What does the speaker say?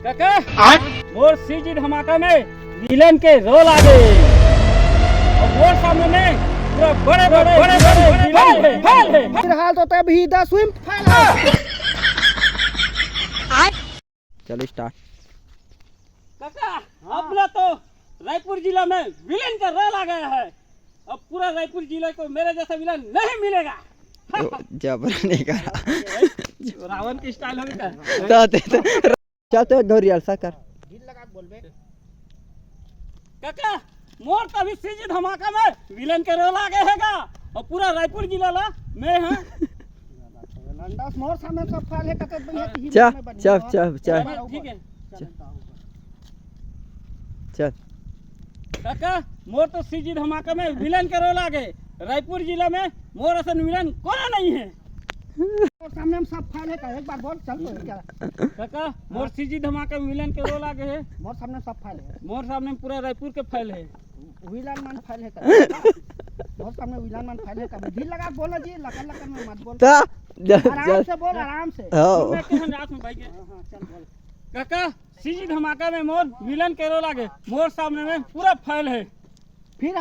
काका मोर सीजी धमाका में विलन के रोल आ गए और मोर सामने में पूरा बड़े बड़े बड़े बड़े विलन है। फिलहाल तो तभी 10 स्विम फाइल है। चलो स्टार्ट। काका अपना तो रायपुर जिला में विलन का रोल आ गया है। अब पूरा रायपुर जिला को मेरे जैसा विलन नहीं मिलेगा। जबर नहीं करा रावण की स्टाइल होगी क्या? चल तो धोरियल सा कर ढील लगा के बोलबे। काका मोर तभी सीजी धमाका में विलन के रोल आ गए हैगा और पूरा रायपुर जिला ला मैं हां लंडा मोर सामने सब फाइल है कते बढ़िया टीवी चल में बनी। चल ठीक है चल काका मोर तो सीजी धमाका में विलन के रोल आ गए। रायपुर जिला में मोर असन विलन कौन नहीं है। मोर सामने हम सब फाइल है का एक बार बोल चल तो क्या काका मोर सीजी धमाका में विलन के रोल आ गए है। मोर सामने सब फाइल है। मोर सामने पूरा रायपुर के फाइल है। विलन मान फाइल है का मोर सामने विलन मान फाइल है का ढील लगा के बोलना जी लकड़ लकड़ में मत बोल आराम से बोल आराम से। मैं कहन रात में भाई के हां चल बोल काका सीजी धमाका में मोर विलन के रोल आ गए। मोर सामने में पूरा फाइल है। फिर